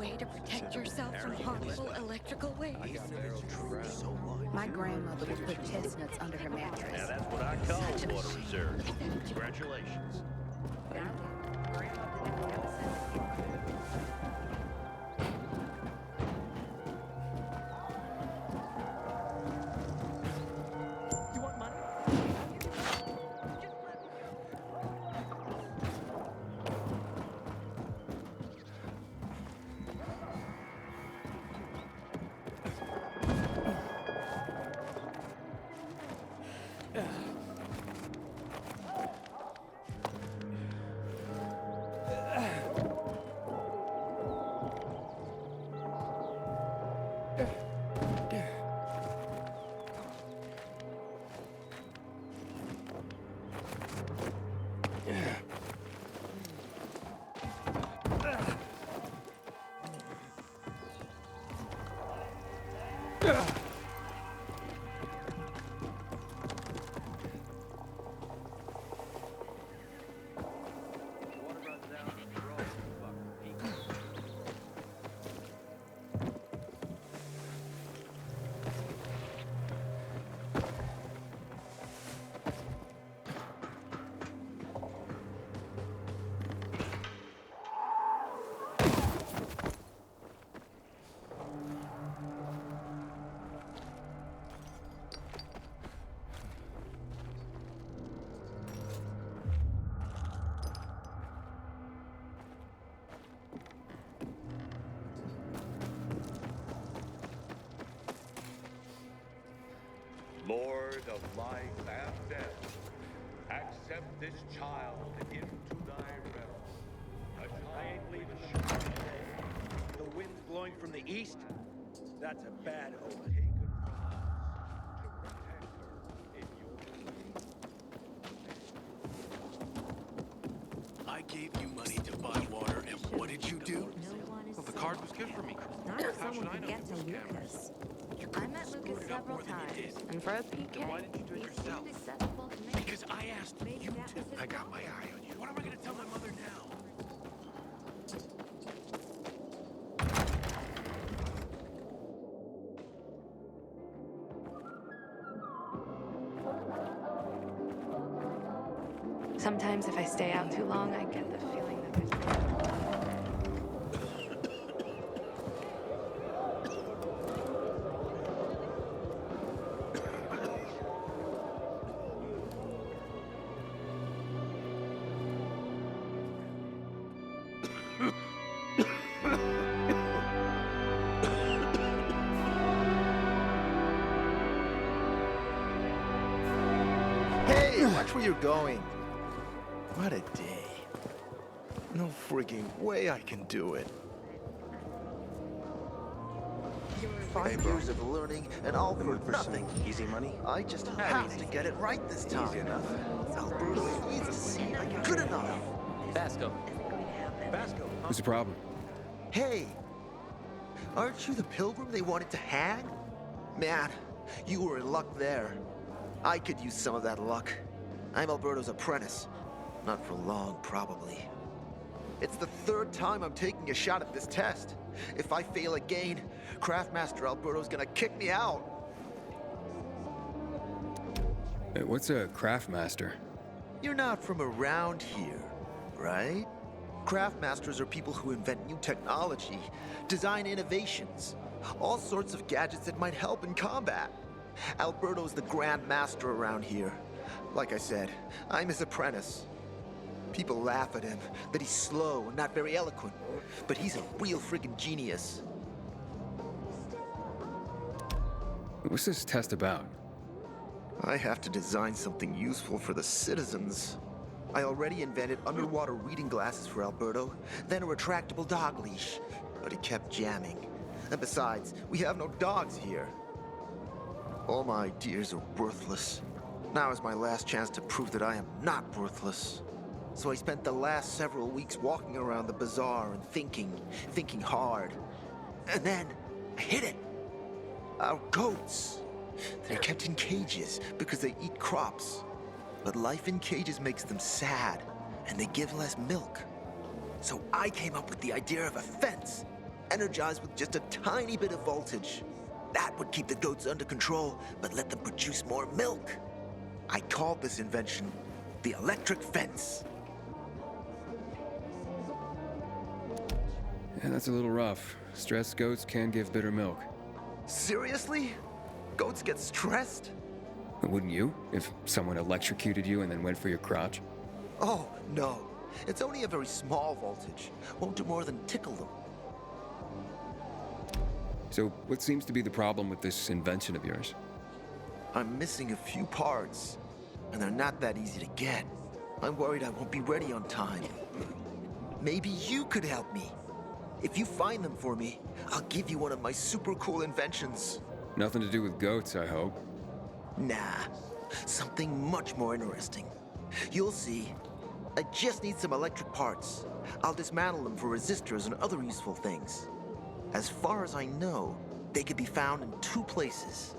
way to protect yourself from harmful electrical waves? My grandmother would put chestnuts under her mattress. Now that's what I call water reserve. Congratulations. Lord of life and death, accept this child into thy realm. A child leaving The wind's blowing from the east? That's a bad omen. taken from us to protect her in your I gave you money to buy water, and what did you do? Well, the card was good for me. Not if How should someone I could know get to if it was Lucas. You I couldn't met screw Lucas it up several more than you times, did. and for a PK, Then why didn't you do it he yourself? seemed acceptable to me. Because I asked Maybe you that to. was his I got my problem. eye on you. What am I gonna tell my mother now? Sometimes if I stay out too long, I get the feeling that there's... Hey, watch where you're going. What a day. No frigging way I can do it. 5 years of learning and all for nothing. Easy money? I just have to get it right this time. Easy enough. Alberto needs to see I'm good enough. Basco. Basco, huh? What's the problem? Hey, aren't you the pilgrim they wanted to hang? Man, you were in luck there. I could use some of that luck. I'm Alberto's apprentice. Not for long, probably. It's the 3rd time I'm taking a shot at this test. If I fail again, Craftmaster Alberto's gonna kick me out. Hey, what's a craft master? You're not from around here, right? Craftmasters are people who invent new technology, design innovations, all sorts of gadgets that might help in combat. Alberto's the Grand Master around here. Like I said, I'm his apprentice. People laugh at him, that he's slow and not very eloquent, but he's a real friggin' genius. What's this test about? I have to design something useful for the citizens. I already invented underwater reading glasses for Alberto, then a retractable dog leash, but he kept jamming. And besides, we have no dogs here. All my ideas are worthless. Now is my last chance to prove that I am not worthless. So I spent the last several weeks walking around the bazaar and thinking hard. And then I hit it. Our goats. They're kept in cages because they eat crops. But life in cages makes them sad, and they give less milk. So I came up with the idea of a fence. energized with just a tiny bit of voltage. That would keep the goats under control, but let them produce more milk. I called this invention the electric fence. Yeah, that's a little rough. Stressed goats can give bitter milk. Seriously? Goats get stressed? Wouldn't you, if someone electrocuted you and then went for your crotch? Oh, no. It's only a very small voltage. Won't do more than tickle them. So, what seems to be the problem with this invention of yours? I'm missing a few parts, and they're not that easy to get. I'm worried I won't be ready on time. Maybe you could help me. If you find them for me, I'll give you one of my super cool inventions. Nothing to do with goats, I hope. Nah, something much more interesting. You'll see. I just need some electric parts. I'll dismantle them for resistors and other useful things. As far as I know, they could be found in two places.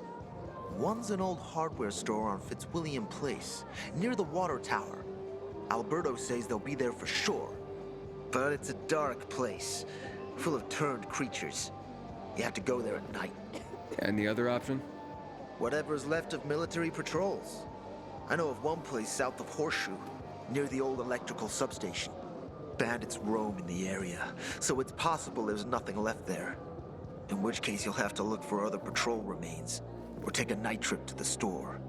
One's an old hardware store on Fitzwilliam Place, near the water tower. Alberto says they'll be there for sure. But it's a dark place, full of turned creatures. You have to go there at night. And the other option? Whatever's left of military patrols. I know of one place south of Horseshoe, near the old electrical substation. Bandits roam in the area, so it's possible there's nothing left there. In which case you'll have to look for other patrol remains, or take a night trip to the store.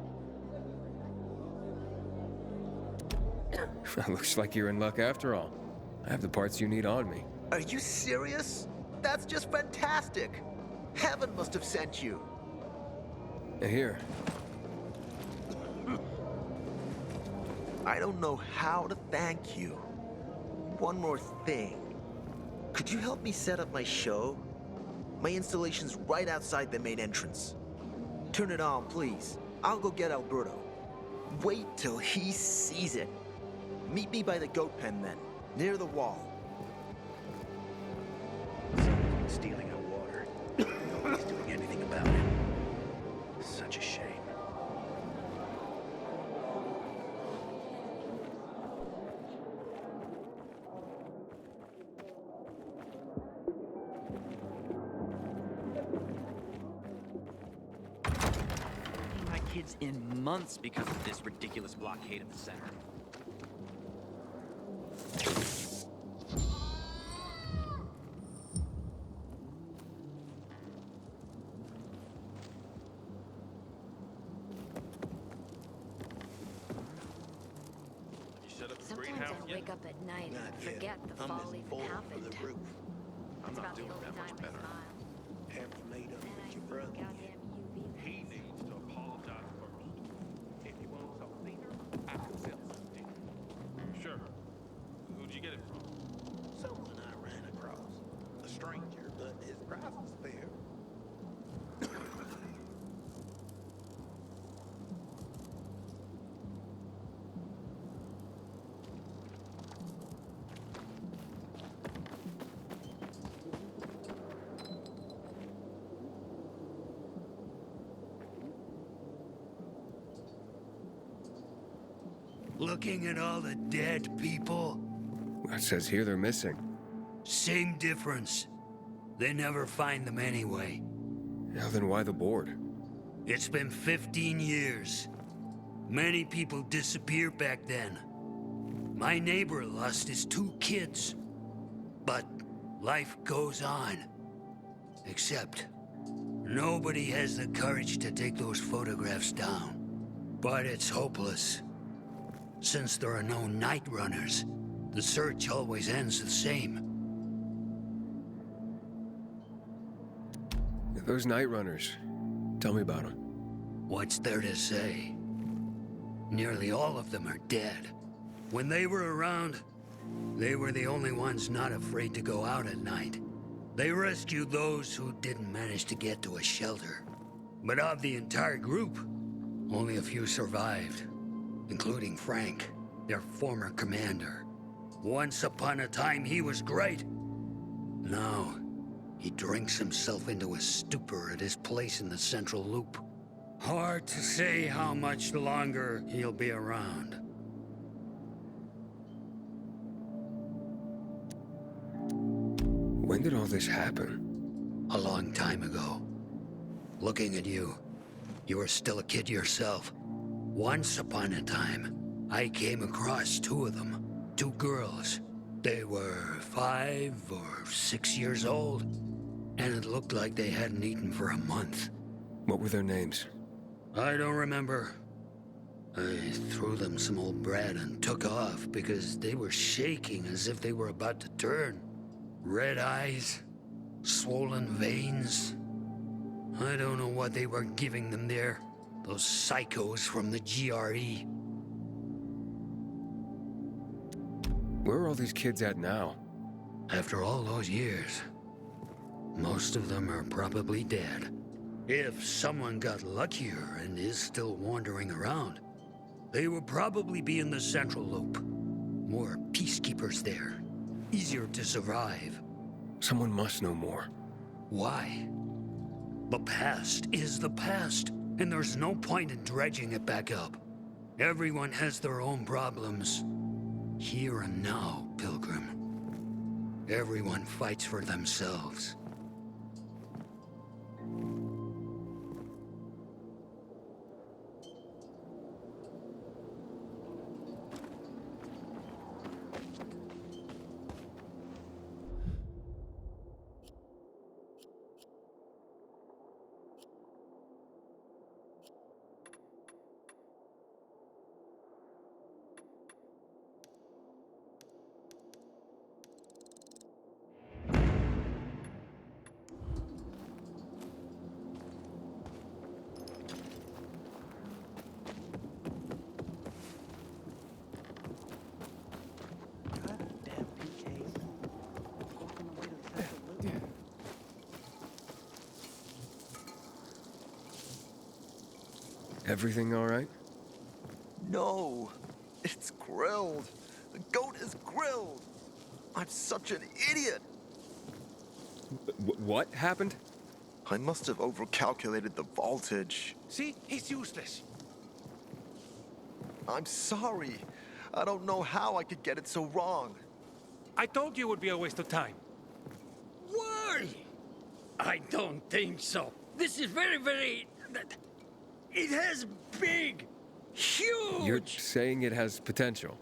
Looks like you're in luck after all. I have the parts you need on me. Are you serious? That's just fantastic! Heaven must have sent you. Here. I don't know how to thank you. One more thing. Could you help me set up my show? My installation's right outside the main entrance. Turn it on, please. I'll go get Alberto. Wait till he sees it. Meet me by the goat pen then, near the wall. Someone's been stealing our water. Nobody's doing anything about it. Such a shame. My kids in months because of this ridiculous blockade of the center. Sometimes I wake up at night and forget the fall even happened. It's about the only time I smile. Half made up Then I with see your brother. goddamn UV. He needs to apologize first. If he wants a cleaner, I can sell something. Sure. Who'd you get it from? Someone I ran across. A stranger, but his price was fair. Looking at all the dead people, It says here they're missing. same difference. They never find them anyway. Now then why the board? It's been 15 years. Many people disappeared back then. My neighbor lost his 2 kids. But life goes on. Except, nobody has the courage to take those photographs down. But it's hopeless. Since there are no night runners, the search always ends the same. Those night runners. Tell me about them. What's there to say? Nearly all of them are dead. When they were around, they were the only ones not afraid to go out at night. They rescued those who didn't manage to get to a shelter. But of the entire group, only a few survived, including Frank, their former commander. Once upon a time, he was great. Now, he drinks himself into a stupor at his place in the Central Loop. Hard to say how much longer he'll be around. When did all this happen? A long time ago. Looking at you, you were still a kid yourself. Once upon a time, I came across two of them. Two girls. They were 5 or 6 years old, and it looked like they hadn't eaten for a month. What were their names? I don't remember. I threw them some old bread and took off because they were shaking as if they were about to turn. Red eyes, swollen veins. I don't know what they were giving them there. Those psychos from the GRE. Where are all these kids at now? After all those years, most of them are probably dead. If someone got luckier and is still wandering around, they would probably be in the Central Loop. More peacekeepers there. Easier to survive. Someone must know more. Why? The past is the past, and there's no point in dredging it back up. Everyone has their own problems. Here and now, Pilgrim. Everyone fights for themselves. Everything all right? No, it's grilled. The goat is grilled. I'm such an idiot. What happened? I must have overcalculated the voltage. See? He's useless. I'm sorry. I don't know how I could get it so wrong. I told you it would be a waste of time. Why? I don't think so. This is very... It has big, huge... You're saying it has potential?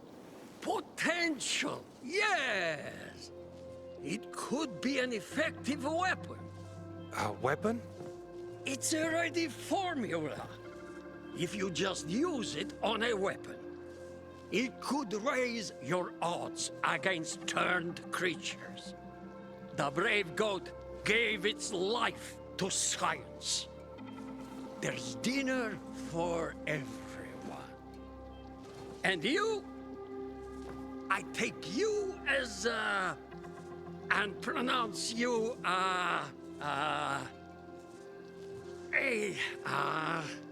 Potential, yes. It could be an effective weapon. A weapon? It's a ready formula. If you just use it on a weapon, it could raise your odds against turned creatures. The brave goat gave its life to science. There's dinner for everyone. And you? I take you as, and pronounce you,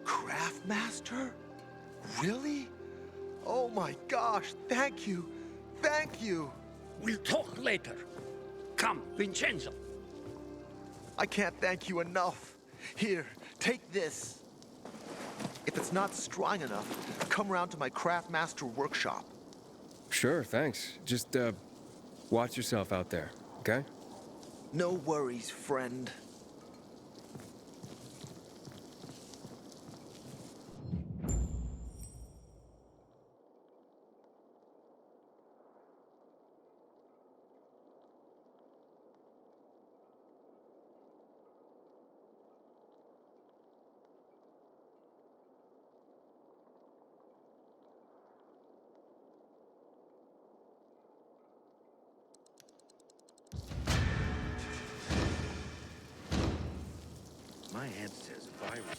Craftmaster? Really? Oh my gosh, thank you. Thank you. We'll talk later. Come, Vincenzo. I can't thank you enough. Here, take this. If it's not strong enough, come around to my Craftmaster workshop. Sure, thanks. Just, watch yourself out there, okay? No worries, friend. My aunt says if I was...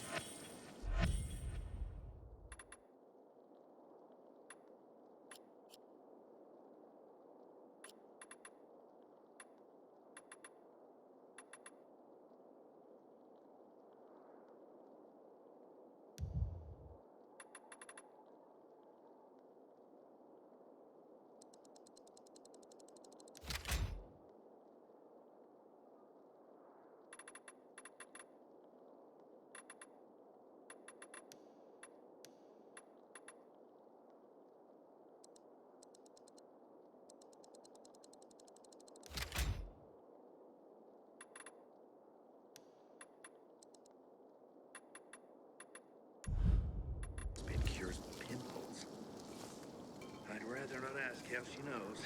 rather not ask how she knows.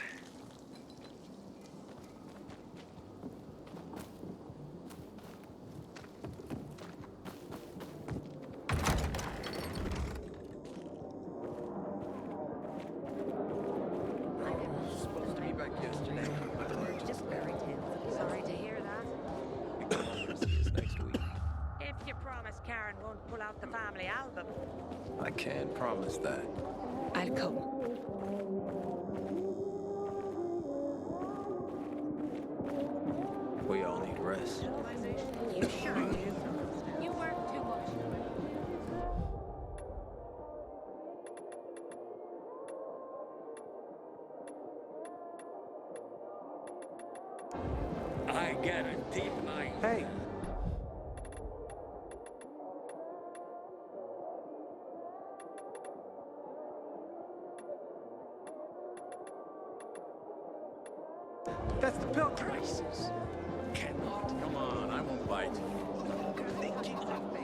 Supposed to be back yesterday. Just fairy tales. Sorry to hear that. See us next week. If you promise Karen won't pull out the family album. I can't promise that. I'll come. We all need rest. You sure do. You work too much. I guarantee my... Hey! That's the pill prices cannot... Come on, I won't bite.